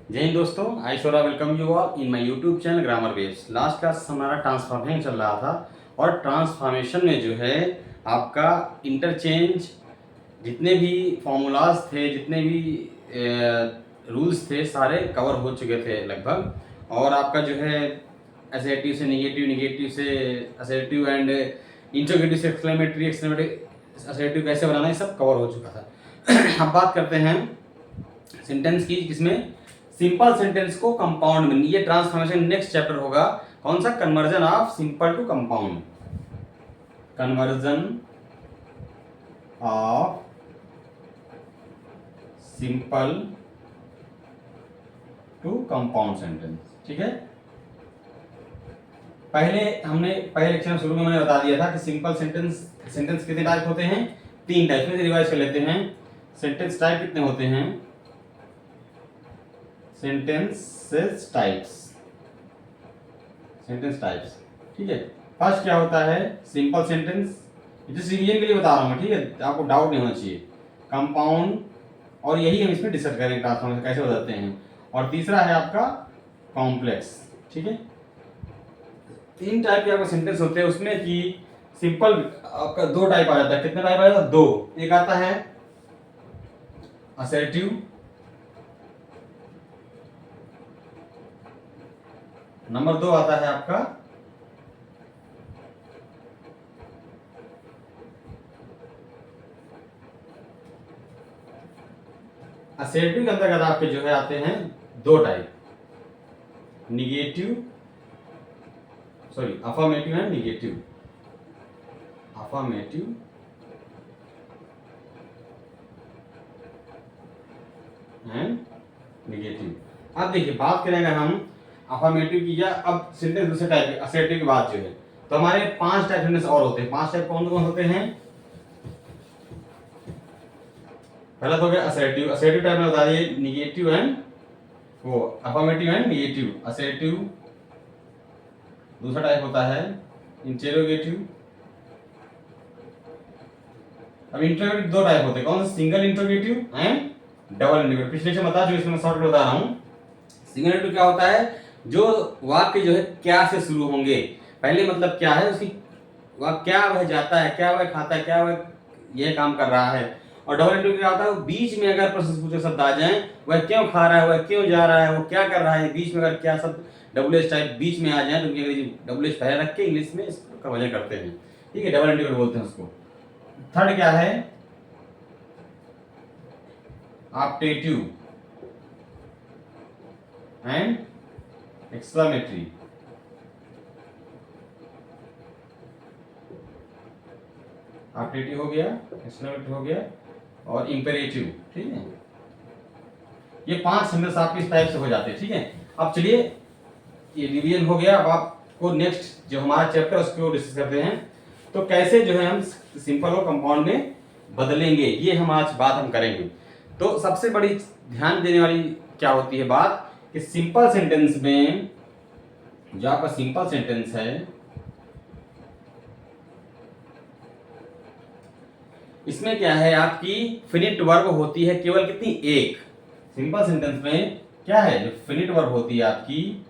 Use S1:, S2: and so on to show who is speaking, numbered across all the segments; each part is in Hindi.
S1: जय हिंद दोस्तों, I Shora welcome you all in my YouTube channel grammar waves. Last class हमारा ट्रांसफॉर्मेशन चल रहा था और ट्रांसफॉर्मेशन में जो है आपका इंटरचेंज जितने भी फॉर्मूलाज थे, जितने भी रूल्स थे, सारे कवर हो चुके थे लगभग। और आपका जो है असर्टिव से निगेटिव, निगेटिव से असर्टिव एंड इंट्रोगेटिव से एक्सक्लेमेटरी, एक्सक्लेमेटरी असर्टिव कैसे बनाना, ये सब कवर हो चुका था। अब बात करते हैं सेंटेंस की, जिसमें सिंपल सेंटेंस को कंपाउंड में, ये ट्रांसफॉर्मेशन नेक्स्ट चैप्टर होगा। कौन सा? Conversion of simple to compound, conversion of simple to compound sentence. ठीक है, पहले लेक्चर में शुरू में मैंने बता दिया था कि सिंपल सेंटेंस कितने टाइप होते हैं? 3 टाइप में रिवाइज कर लेते हैं। सेंटेंस टाइप कितने होते हैं? Sentence types. ठीक है, फर्स्ट क्या होता है? सिंपल सेंटेंस, जैसे रिवीजन के लिए बता रहा हूँ, ठीक है, आपको डाउट नहीं होना चाहिए। कंपाउंड, और यही हम इसमें डिस्कस करेंगे ट्रांसफॉर्मेशन कैसे बदलते हैं। और तीसरा है आपका कॉम्प्लेक्स। ठीक है, 3 टाइप के आपके सेंटेंस होते हैं उसमें कि सिंपल आपका 2 टाइप आ जाता है। कितने टाइप आ जाता है? 2। एक आता है असर्टिव, नंबर 2 आता है आपका असर्टिव। के अंतर्गत आपके जो है आते हैं 2 type, negative, sorry affirmative and negative. Affirmative and negative. अब देखिए, बात करेंगे हम अफर्मेटिव की, या अब सेंटेंस दूसरे टाइप के असर्टिव के बाद जो है, तो हमारे 5 टाइप सेंटेंस और होते हैं। 5 टाइप कौन कौन होते हैं? पहला तो हो गया असर्टिव। असर्टिव टाइप में बता दिए, निगेटिव एंड वो अफर्मेटिव एंड निगेटिव। असर्टिव। दूसरा टाइप होता है इंटेरोगेटिव। अब इंट्रोगेटिव 2 टाइप होते हैं। कौन सा? Single interrogative and double interrogative. पिछले से बता, जो इसमें शॉर्ट बता रहा हूं। सिंगल इंट्रोगेटिव क्या होता है? जो वाक्य जो है क्या से शुरू होंगे, पहले मतलब क्या है उसकी, वह क्या वह जाता है, क्या वह खाता है, क्या वह यह काम कर रहा है। और डबल इंट्रोगेटिव क्या होता है? बीच में अगर प्रश्न शब्द आ जाए, वह क्यों खा रहा है, वह क्यों जा रहा है, वो क्या कर रहा है, बीच में अगर क्या शब्द डब्ल्यू एच टाइप बीच में आ जाए, तो उनकी अंग्रेजी डब्ल्यू एच पहले रख के इंग्लिश में इसका वजन करते हैं। ठीक है, डबल इंट्रोगेटिव बोलते हैं उसको। थर्ड क्या है? Optative and exclamatory. ऑप्टेटिव हो गया, एक्सक्लेमेटरी हो गया, और इंपेरेटिव। ठीक है, ये 5 सेंटेंस आपके इस टाइप से हो जाते हैं। ठीक है, अब चलिए, ये रिवीजन हो गया। अब आपको नेक्स्ट जो हमारा चैप्टर उसको डिस्कस करते हैं। तो कैसे जो है हम सिंपल और कंपाउंड में बदलेंगे, ये हम आज बात हम करेंगे। तो सबसे बड़ी ध्यान देने वाली क्या होती है बात, कि सिंपल सेंटेंस में जो आपका सिंपल सेंटेंस है, इसमें क्या है, आपकी फिनिट वर्ब होती है केवल कितनी? एक। सिंपल सेंटेंस में क्या है, जो फिनिट वर्ब होती है आपकी,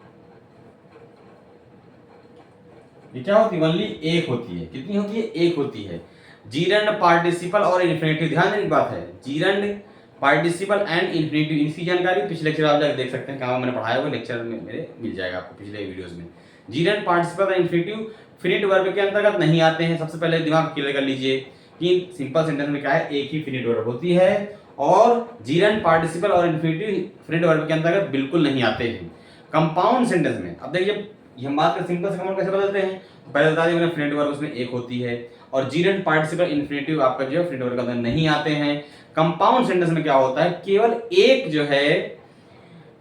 S1: ये क्या होती है? ओनली एक होती है। कितनी होती है? एक होती है। जीरंड, पार्टिसिपल और इन्फिनेटिव। ध्यान देने की बात है, जीरंड, पार्टिसिपल एंड इन्फिनेटिव। इसकी जानकारी पिछले लेक्चर आप जाकर देख सकते हैं, कहाँ मैंने पढ़ाया हुआ लेक्चर में मेरे मिल जाएगा आपको पिछले वीडियोस में। जीरंड, पार्टिसिपल और इन्फिनेटिव फिनिट वर्ब के अंतर्गत नहीं आते हैं। सबसे पहले दिमाग क्लियर कर लीजिए कि सिंपल सेंटेंस में क्या है, एक ही फिनिट वर्ब होती है, और जीरंड, पार्टिसिपल और इन्फिनेटिव फिनिट वर्ब के अंतर्गत बिल्कुल नहीं आते हैं। कंपाउंड सेंटेंस में, अब देखिए, हम बात करें सिंपल से कंपाउंड कैसे बदलते हैं, तो पहले बता दिया मैंने, फिनिट वर्ब उसमें एक होती है, और जीरंड, पार्टिसिपल, इन्फिनेटिव आपका जो है फिनिट वर्ब के अंदर नहीं आते हैं। कंपाउंड सेंटेंस में क्या होता है, केवल एक जो है,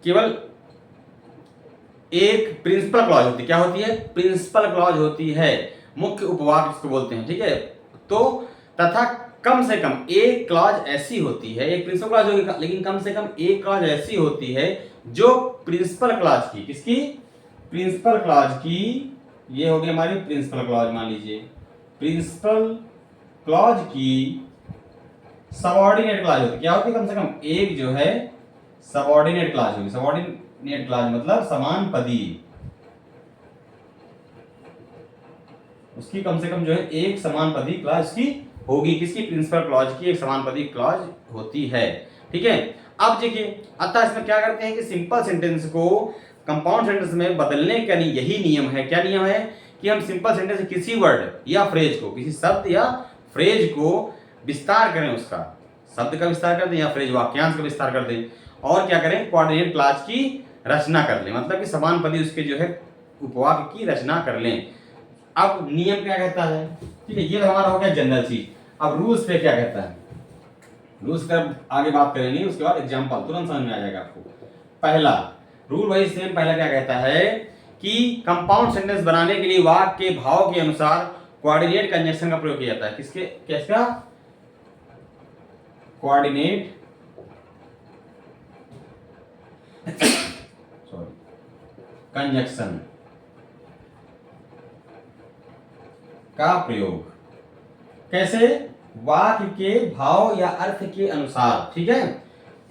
S1: केवल एक प्रिंसिपल क्लॉज होती है। क्या होती है? प्रिंसिपल क्लॉज होती है, मुख्य उपवाक्य जिसको बोलते हैं। ठीक है, तो तथा कम से कम एक क्लॉज ऐसी होती है, एक प्रिंसिपल क्लॉज होगी, लेकिन कम से कम एक क्लॉज ऐसी होती है जो प्रिंसिपल क्लॉज की, किसकी? प्रिंसिपल क्लॉज की। ये हो गई हमारी प्रिंसिपल क्लॉज, मान लीजिए प्रिंसिपल क्लॉज की सबऑर्डिनेट क्लॉज होती है। क्या होती है? कम से कम एक जो है सबऑर्डिनेट क्लॉज होगी। सबऑर्डिनेट क्लॉज मतलब समान पदी, उसकी कम से कम जो है एक समान पदी क्लॉज की होगी। किसकी? प्रिंसिपल क्लॉज की एक समान पदी क्लॉज होती है। ठीक है, अब देखिए अतः इसमें क्या करते हैं कि सिंपल सेंटेंस को कंपाउंड सेंटेंस में बदलने का यही नियम है। क्या नियम है? कि हम सिंपल सेंटेंस किसी वर्ड या फ्रेज को, किसी शब्द या फ्रेज को विस्तार करें, उसका शब्द का विस्तार कर दें या फ्रेज वाक्यांश का विस्तार कर दें, और क्या करें? कोऑर्डिनेट क्लॉज की रचना कर लें, मतलब कि समान पदी उसके जो है उपवाक्य की रचना कर लें। अब नियम क्या कहता है? ठीक है, ये हमारा हो गया जनरल चीज। अब रूल्स पे क्या कहता है? रूल्स का आगे बात करेंगे, उसके बाद एग्जांपल तुरंत समझ में आ जाएगा आपको। पहला रूल वही सेम, पहला क्या कहता है कि कंपाउंड सेंटेंस बनाने के लिए वाक्य के भाव के अनुसार कोऑर्डिनेट कंजंक्शन का प्रयोग किया जाता है। किसके? किसका? कोऑर्डिनेट सॉरी कंजंक्शन का प्रयोग। कैसे? वाक्य के भाव या अर्थ के अनुसार। ठीक है,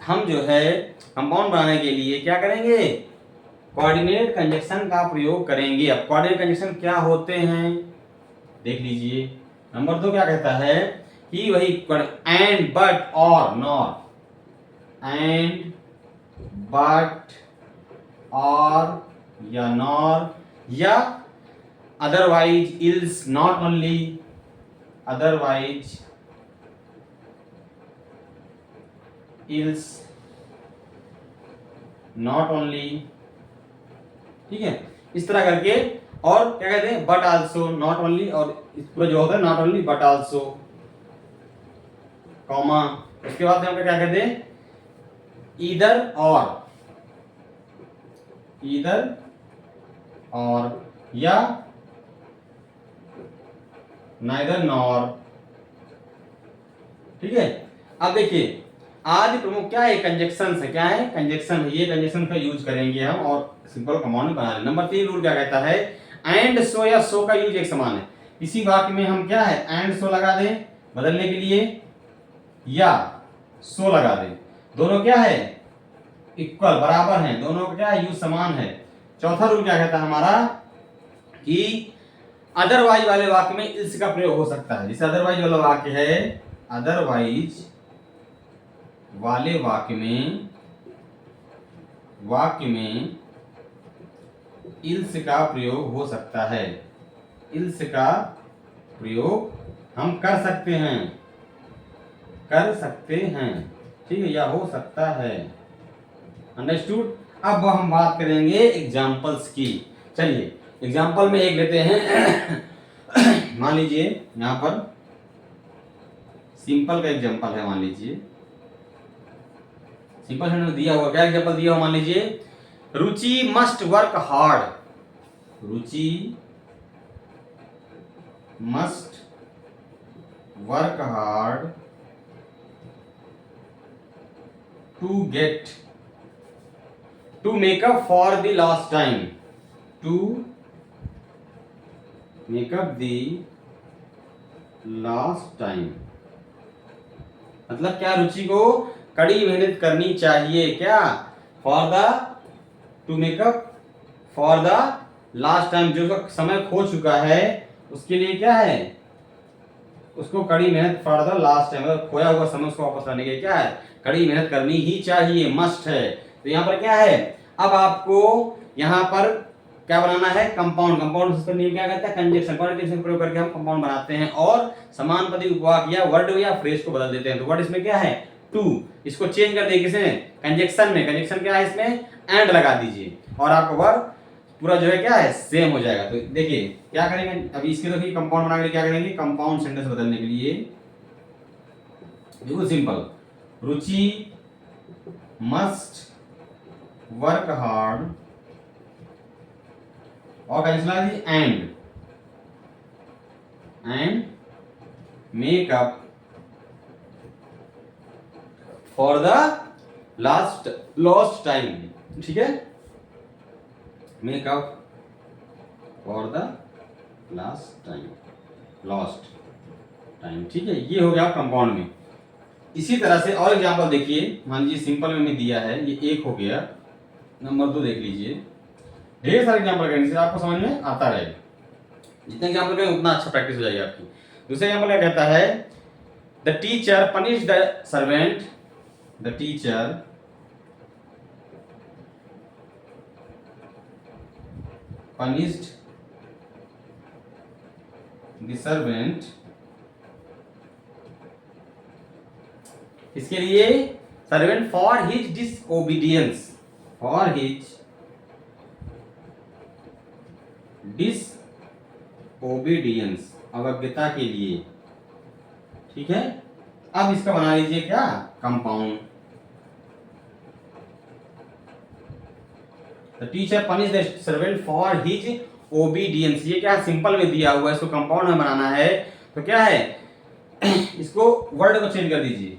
S1: हम जो है कंपाउंड बनाने के लिए क्या करेंगे? कोऑर्डिनेट कंजंक्शन का प्रयोग करेंगे। अब कोऑर्डिनेट कंजंक्शन क्या होते हैं देख लीजिए। नंबर 2 क्या कहता है कि वही एंड, बट, और, नॉर। एंड, बट, और या नॉर, या otherwise, ills, not only, otherwise, ills, not only. ठीक है, इस तरह करके। और क्या कहते हैं? बट आल्सो, नॉट ओनली, और इस पूरा जो होता है not only but also, comma. उसके बाद हम क्या कहते हैं? ईदर और, ईदर और, या नाइदर नॉर। ठीक है, अब देखिए आदि प्रमुख क्या है? कंजक्शन है। क्या है? कंजक्शन है। ये कंजक्शन का यूज करेंगे हम और सिंपल कंपाउंड बना लेंगे। नंबर 3 रूल क्या कहता है? एंड, सो या सो का यूज एक समान है। इसी वाक्य में हम क्या है? एंड सो लगा दें बदलने के लिए, या सो लगा दें। दोनों क्या है? इक्वल, बराबर हैं। दोनों का क्या है? यूज समान है। चौथा रूल क्या कहता है हमारा? कि अदरवाइज वाले वाक्य में इल्स का प्रयोग हो सकता है। जैसे अदरवाइज वाला वाक्य है, अदरवाइज वाले वाक्य में इल्स का प्रयोग हो सकता है। इल्स का प्रयोग हम कर सकते हैं, कर सकते हैं। ठीक है, या हो सकता है। अंडरस्टूड? अब हम बात करेंगे एग्जांपल्स की। चलिए एग्जांपल में एक लेते हैं। मान लीजिए यहां पर सिंपल का एग्जांपल है। मान लीजिए सिंपल सेंटेंस दिया हुआ, क्या एग्जांपल दिया हुआ? मान लीजिए Ruchi must work hard. Ruchi must work hard to get, to make up for the last time, to make up the last time. मतलब क्या? रुचि को कड़ी मेहनत करनी चाहिए। क्या? For the, to make up for the last time, जो उसका समय खो चुका है उसके लिए क्या है? उसको कड़ी मेहनत, फॉर द लास्ट टाइम मतलब खोया हुआ समय उसको वापस लाने के लिए क्या है? कड़ी मेहनत करनी ही चाहिए, मस्ट है। तो यहाँ पर क्या है? अब आपको यहाँ पर क्या बनाना है? कंपाउंड। कंपाउंड सिस्टम नियम क्या कहता है? कंजक्शन। कंजक्शन प्रयोग करके हम कंपाउंड बनाते हैं और समान पदी उपवाक्य या वर्ड या फ्रेज को बदल देते हैं। तो वर्ड इसमें क्या है? टू। इसको चेंज कर दें किसने? कंजक्शन में। कंजक्शन क्या है इसमें? एंड लगा दीजिए और आपका वर्ड पूरा जो है क्या है? सेम हो जाएगा। तो देखिए क्या करेंगे अभी इसके, तो कंपाउंड बनाने के लिए क्या करेंगे? कंपाउंड सेंटेंस बदलने के लिए बिल्कुल सिंपल, रुचि मस्ट वर्क हार्ड, और कंजक्शन लगा दीजिए and make up for the lost time. ठीक है, make up for the lost time. ठीक है, ये हो गया कंपाउंड में। इसी तरह से और एग्जांपल देखिए, मान लीजिए सिंपल में दिया है, ये एक हो गया। नंबर 2 देख लीजिए, ढेर सारे एग्जांपल करने से आपको समझ में आता रहेगा। जितने एग्जांपल करें उतना अच्छा प्रैक्टिस हो जाएगी आपकी। दूसरा एग्जांपल क्या कहता है, the teacher punish the servant, the teacher punished the servant, इसके लिए servant for his disobedience, for his disobedience, अवज्ञता के लिए। ठीक है, अब इसका बना लीजिए क्या, compound. The teacher punish the servant for his obedience, ये क्या सिंपल में दिया हुआ है, इसको कंपाउंड में बनाना है तो क्या है इसको वर्ड को चेंज कर दीजिए।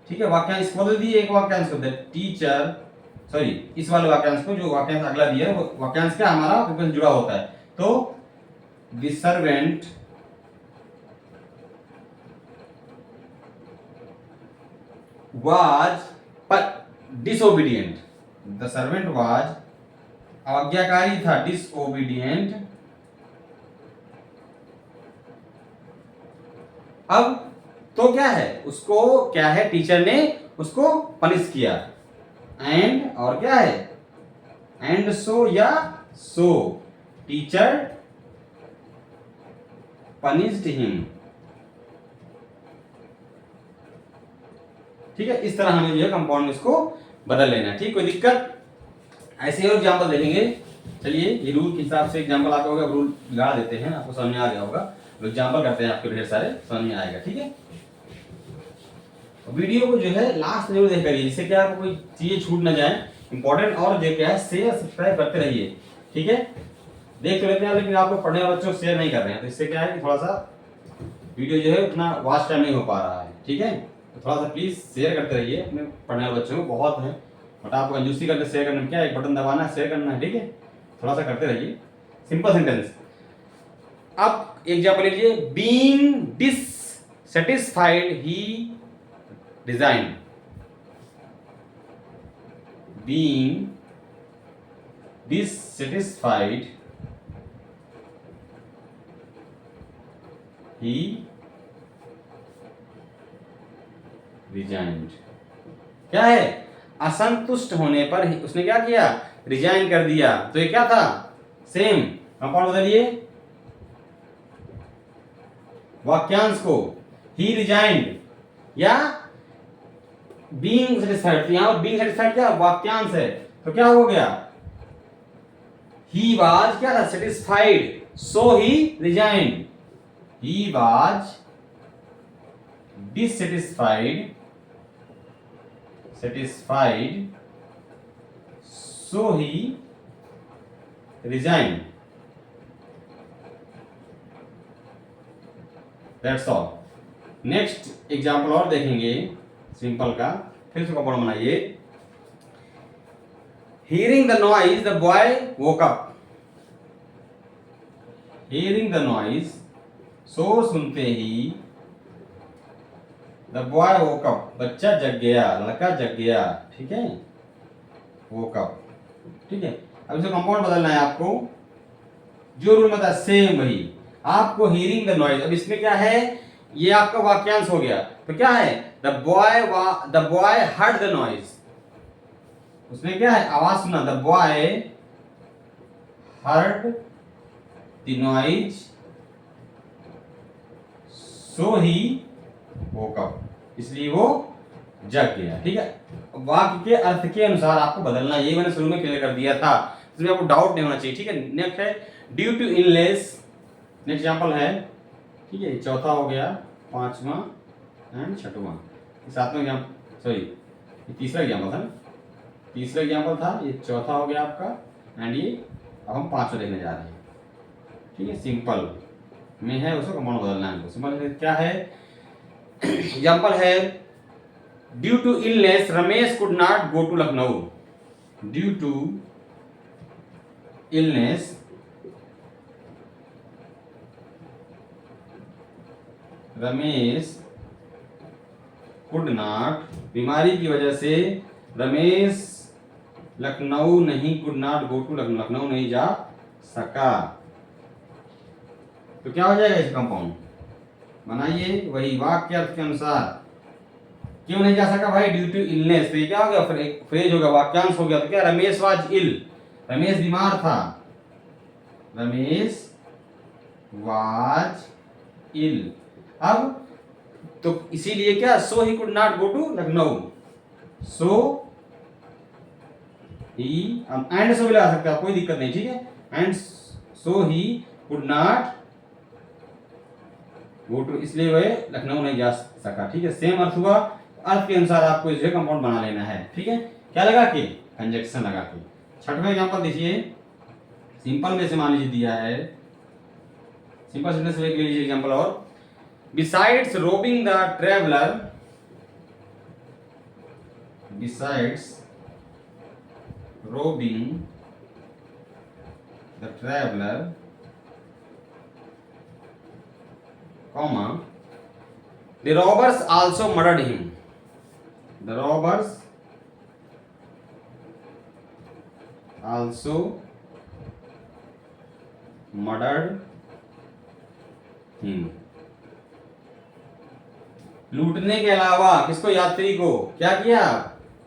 S1: ठीक है, वाक्यांश इसको बदल दिए, एक वाक्यांश को टीचर, सॉरी इस वाले वाक्यांश को, जो वाक्यांश अगला दिया है वो वाक्यांश क्या हमारा प्रीपोजिशन जुड़ा होता है, तो the servant was disobedient, the servant was आज्ञाकारी था, डिसओबीडियंट। अब तो क्या है, उसको क्या है, टीचर ने उसको पनिश किया, एंड और क्या है, एंड सो या सो टीचर पनिश्ड हिम। ठीक है, इस तरह हमें जो है कंपाउंड में इसको बदल लेना है। ठीक, कोई दिक्कत, ऐसे और एग्जांपल देखेंगे। चलिए, ये रूल के हिसाब से एग्जांपल आपका होगा, रूल लगा देते हैं, आपको समझ में आ गया होगा। एग्जांपल करते हैं, आपके ढेर सारे समझ में आएगा। ठीक है, वीडियो को जो है लास्ट में जरूर देख करिए, जिससे क्या आपको कोई चीजें छूट ना जाए, इंपॉर्टेंट। और जो क्या है शेयर सब्सक्राइब करते रहिए। ठीक है, देख तो लेते हैं लेकिन आप लोग पढ़ने वाले बच्चों को शेयर नहीं कर रहे हैं, तो इससे क्या है कि थोड़ा सा वीडियो जो है उतना वॉच टाइम नहीं हो पा रहा है। ठीक है, तो थोड़ा सा प्लीज शेयर करते रहिए अपने पढ़ने वाले बच्चों को, बहुत है बट आप कंजूसी करके शेयर करना, क्या एक बटन दबाना है, शेयर करना है। ठीक है, थोड़ा सा करते रहिए। सिंपल सेंटेंस, अब एग्जांपल लीजिए, बीइंग डिससैटिस्फाइड ही रिजाइन्ड, बीइंग dissatisfied he resigned। क्या है, असंतुष्ट होने पर उसने क्या किया, रिजाइन कर दिया। तो ये क्या था, सेम कंपाउंड बदलिए वाक्यांश को, ही रिजाइंड या बीइंग सेटिस्फाइड, तो यहां पर बीइंग सेटिस्फाइड क्या वाक्यांश है, तो क्या हो गया, he was क्या था, satisfied, so he resigned, he was dissatisfied, so he resigned, that's all। Next example और देखेंगे सिंपल का, फिर से कंपाउंड बनाइए। Hearing the noise, the boy woke up. Hearing the noise, शोर सुनते ही the boy woke up, बच्चा जग गया, लड़का जग गया। ठीक है, woke up। ठीक है, अब इसे कंपाउंड बदलना है आपको, जो रूल में था सेम वही। आपको hearing the noise, अब इसमें क्या है, ये आपका वाक्यांश हो गया, तो क्या है, the boy heard the noise, उसने क्या है, आवाज सुना, the boy heard the noise so he woke up, इसलिए वो जग गया। ठीक है, वाक्य के अर्थ के अनुसार आपको बदलना, ये मैंने शुरू में क्लियर कर दिया था, इसमें आपको डाउट नहीं होना चाहिए। ठीक है, नेक्स्ट है due to illness, next example है। ठीक है, चौथा हो गया, पांचवा एंड छठवां, सातवां एग्जांपल, सॉरी तीसरा एग्जांपल था, तीसरा एग्जाम्पल था, ये चौथा हो गया आपका, एंड ये अब हम पांचवा देखने जा रहे हैं। ठीक है, सिंपल में है, उसको कंपाउंड बदलना है। सिंपल क्या है, एग्जाम्पल है, due to illness Ramesh could not go to Lucknow, due to illness Ramesh could not, बीमारी की वजह से रमेश लखनऊ नहीं, could not go to Lucknow, Lucknow नहीं जा सका। तो क्या हो जाएगा इस कंपाउंड, बनाइए वही वाक्य अर्थ के अनुसार। क्यों नहीं जा सका भाई, ड्यू टू इलनेस, तो ये क्या हो गया, फ्रेज हो गया, वाक्यांश हो गया। तो क्या, रमेश वाज इल, रमेश बीमार था, रमेश वाज इल। अब तो इसीलिए क्या, so he could not go to Lucknow, so he, and so भी लगा सकते हैं, कोई दिक्कत नहीं, ठीक है। And so he could not go to, इसलिए वह लखनऊ नहीं जा सका, ठीक है। सेम अर्थ हुआ, अर्थ के अनुसार आपको इसे कंपाउंड बना लेना है, ठीक है। क्या लगा के, कंजक्शन लगा के। छठवें एग्जांपल देखिए, सिंपल में से मान लीजिए दिया है, सिंपल सेंटेंस में ले लीजिए एग्जांपल। और besides robin the traveller, besides robbing the traveler, comma, the robbers also murdered him, the robbers also murdered him। लूटने के अलावा किसको, यात्री को क्या किया,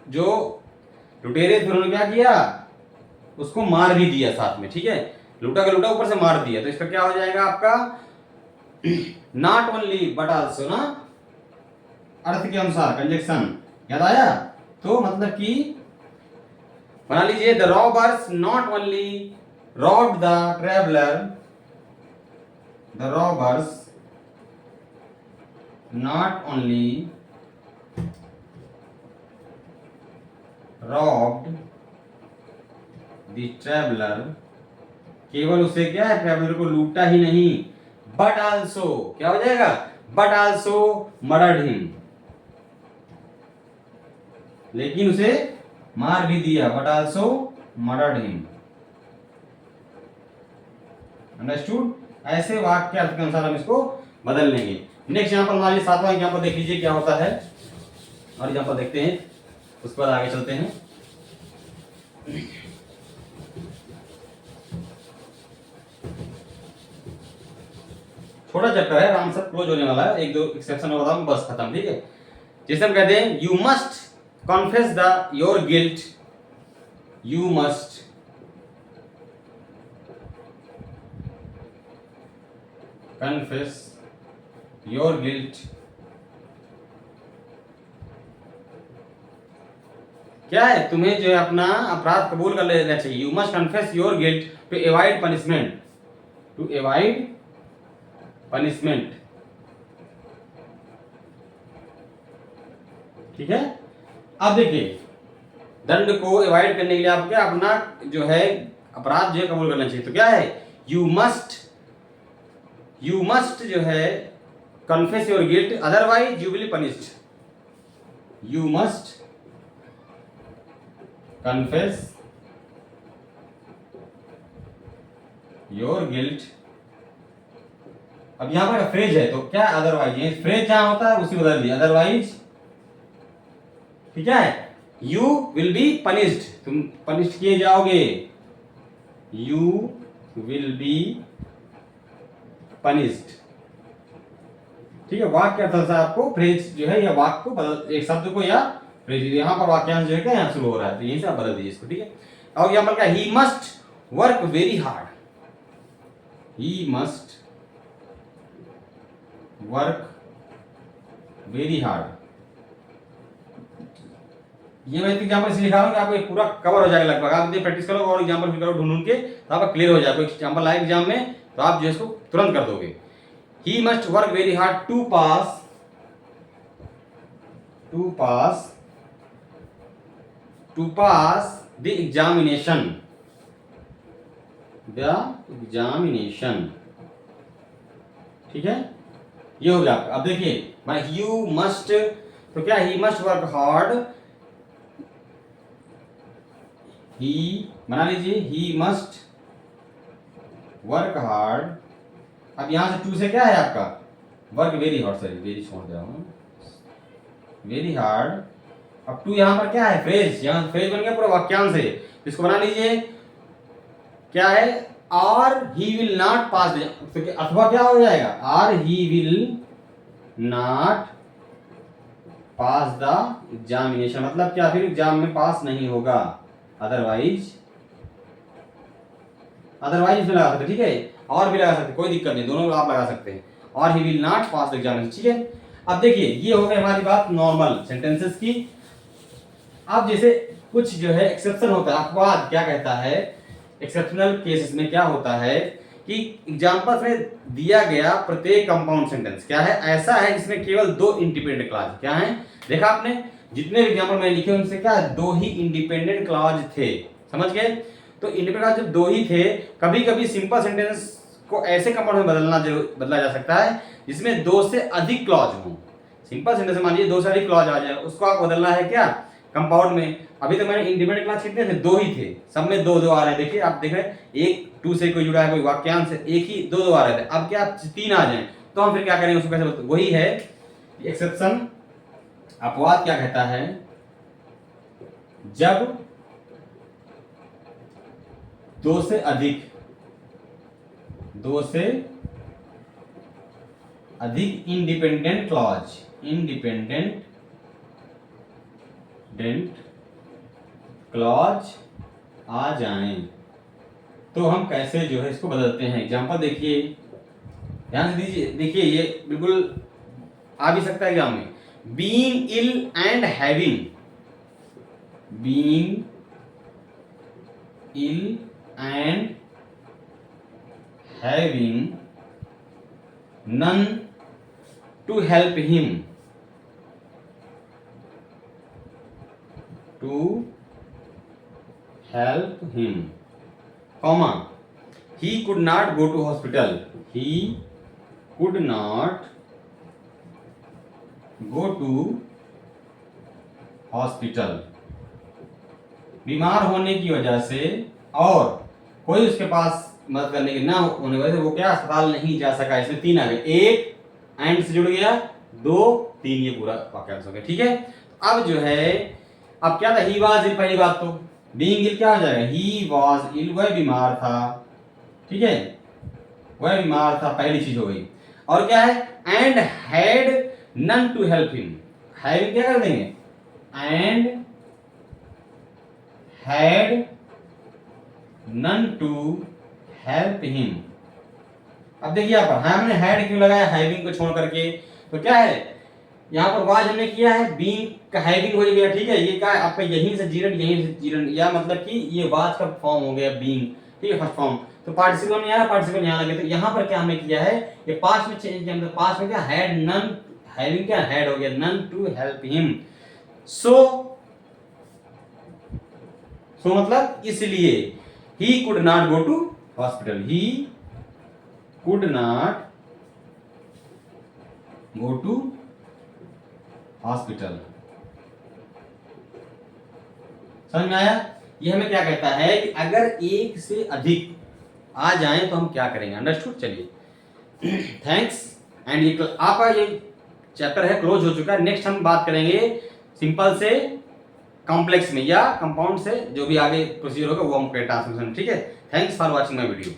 S1: जो लुटेरे थे उन्होंने क्या किया, उसको मार भी दिया साथ में, ठीक है। लूटा का लूटा, ऊपर से मार दिया, तो इसका क्या हो जाएगा आपका, नॉट ओनली बट आल्सो ना, अर्थ के अनुसार कंजक्शन, याद आया। तो मतलब कि बना लीजिए, the robbers not only robbed the traveller, the robbers not only robbed the traveler, केवल उसे क्या है, ट्रेवलर को लूटा ही नहीं, बट आल्सो, क्या हो जाएगा, बट आल्सो मर्डर्ड हिम, लेकिन उसे मार भी दिया, but also murdered him. Understood. ऐसे वाक्य अर्थ के अनुसार हम इसको बदल लेंगे। नेक्स्ट एग्जांपल हमारे सातवां एग्जांपल देख लीजिए क्या होता है, और एग्जांपल देखते हैं, उसके बाद आगे चलते हैं। छोटा चैप्टर है, आराम से क्लोज होने वाला है, एक दो एक्सेप्शन होगा बस खत्म, ठीक है। जैसे हम कहते हैं, you must confess the your guilt, you must confess your guilt, क्या है, तुम्हें जो है अपना अपराध कबूल कर लेना चाहिए। You must confess your guilt to avoid punishment, to avoid punishment, ठीक है। अब देखिए, दंड को एवॉइड करने के लिए आप क्या, अपना जो है अपराध जो है कबूल करना चाहिए। तो क्या है, यू मस्ट जो है confess your guilt, otherwise you will be punished, you must confess your guilt. अब यहां पर फ्रेज है, तो क्या अदरवाइज, ये फ्रेज जहां होता है उसी बदल दिया, अदरवाइज, ठीक है, यू विल बी पनिश्ड, तुम पनिश्ड किए जाओगे, यू विल बी पनिश्ड, ठीक है। वाक्य अर्थ से आपको फ्रेज जो है या वाक्य को बदल, एक शब्द को या फ्रेज, यहां पर वाक्यांश जो है क्या यहाँ शुरू हो रहा है, तो यहीं से आप बदल दीजिए इसको, ठीक है। और यहाँ पर क्या, ही मस्ट वर्क वेरी हार्ड, ही मस्ट वर्क वेरी हार्ड। ये मैं एग्जांपल इसलिए लिखा रहा हूं कि आपको पूरा कवर हो जाएगा लगभग, आप प्रैक्टिस करो और एग्जांपल फिर करो ढूंढ के, तो आपका क्लियर हो जाएगा। कोई एग्जांपल आए एग्जाम में तो आप जो इसको तुरंत कर दोगे। He must work very hard to pass the examination, ठीक है। ये हो गया। अब देखिए भाई, यू मस्ट, तो क्या, ही मस्ट वर्क हार्ड, ही बना लीजिए, ही मस्ट वर्क हार्ड। अब यहां से टू से क्या है आपका, work very hard, sorry very छोड़ दिया हूं, वेरी हार्ड। अब टू यहाँ पर क्या है, फ्रेज, यहाँ फ्रेज बन गया पूरा वाक्यांश है, इसको बना लीजिए। क्या है, और ही विल नॉट पास, तो अथवा क्या हो जाएगा, और he will not pass the examination, मतलब क्या, फिर एग्जाम में पास नहीं होगा, अदरवाइज, अदरवाइज इसमें लगा सकते, ठीक है, और भी लगा सकते, कोई दिक्कत नहीं, दोनों आप लगा सकते हैं, और he will not pass the examination, ठीक है। अब देखिए ये हो गई हमारी बात नॉर्मल सेंटेंसेस की। अब जैसे कुछ जो है एक्सेप्शन होता है, अपवाद क्या कहता है, एक्सेप्शनल केसेस में क्या होता है कि एग्जांपल्स में दिया गया प्रत्येक कंपाउंड सेंटेंस क्या है, ऐसा है जिसमें केवल दो इंडिपेंडेंट क्लॉज क्या है, देखा आपने जितने एग्जांपल मैंने लिखे उनसे क्या दो ही इंडिपेंडेंट क्लॉज थे, समझ गए। तो इंडिपेंडेंट क्लॉज जब दो ही थे, कभी कभी सिंपल सेंटेंस को ऐसे कंपाउंड में बदला जा सकता है जिसमें दो से अधिक क्लॉज हो। सिंपल सेंटेंस में मानिए दो से अधिक क्लॉज आ जाए, उसको आप बदलना है क्या कंपाउंड में। अभी तक मैंने इंडिपेंडेंट क्लॉज कितने थे, दो ही थे, सब में दो दो आ रहे हैं, देखिए आप देख रहे हैं, एक टू से कोई जुड़ा है, कोई वाक्यांश से, एक ही दो दो आ रहे थे, अब क्या तीन आ जाए, तो हम फिर क्या करेंगे उसको कैसे, वही है एक्सेप्शन। अपवाद क्या कहता है, जब दो से अधिक इंडिपेंडेंट क्लॉज आ जाएं, तो हम कैसे जो है इसको बदलते हैं। एग्जांपल देखिए, ध्यान से दीजिए, देखिए ये बिल्कुल आ भी सकता है एग्जाम में, being ill and having, being ill and having none to help him, comma, he could not go to hospital, he could not go to hospital, बीमार होने की वजह से और कोई उसके पास मदद करने की ना होने की वजह से वो क्या अस्पताल नहीं जा सका। इसमें तीन आ गए, एक एंड से जुड़ गया, दो तीन, ये पूरा वाक्यांश हो गया, ठीक है। अब जो है, अब क्या था, ही वाज इल, पहली बात तो बीइंग इल क्या हो जाएगा, ही वाज इल, वह बीमार था, ठीक है, वह बीमार था, पहली चीज हो गई। और क्या है, and had none to help him, having क्या कर देंगे, and had none to help him. अब देखिए यहाँ पर हमने हैड क्यों लगाया, हैविंग को छोड़ करके, तो क्या है यहाँ पर वाज हमने किया है, बीइंग का हैविंग हो गया, ठीक है, ये क्या है आपका यहीं से जीरन, यहीं से जीरन, या मतलब कि ये वाज का फॉर्म हो गया बीइंग, ठीक है, फर्स्ट फॉर्म। तो पार्टिसिपल में यहाँ, पार्टिसिपल यहाँ लगे, तो यहाँ पर क्या हमने किया है, ये पास्ट में चेंज किया, मतलब पास्ट में क्या हैड नन, हैविंग क्या हैड हो गया, नन टू हेल्प हिम, सो मतलब इसलिए he could not go to hospital, he could not go to hospital। समझ में आया, ये हमें क्या कहता है कि अगर एक से अधिक आ जाएं तो हम क्या करेंगे, अंडरस्टूड। चलिए थैंक्स, एंड ये आपका ये चैप्टर है क्लोज हो चुका है। नेक्स्ट हम बात करेंगे सिंपल से कॉम्प्लेक्स में या कंपाउंड से, जो भी आगे प्रोसीजर होगा वो हम ट्रांसलेशन, ठीक है। Thanks for watching my video.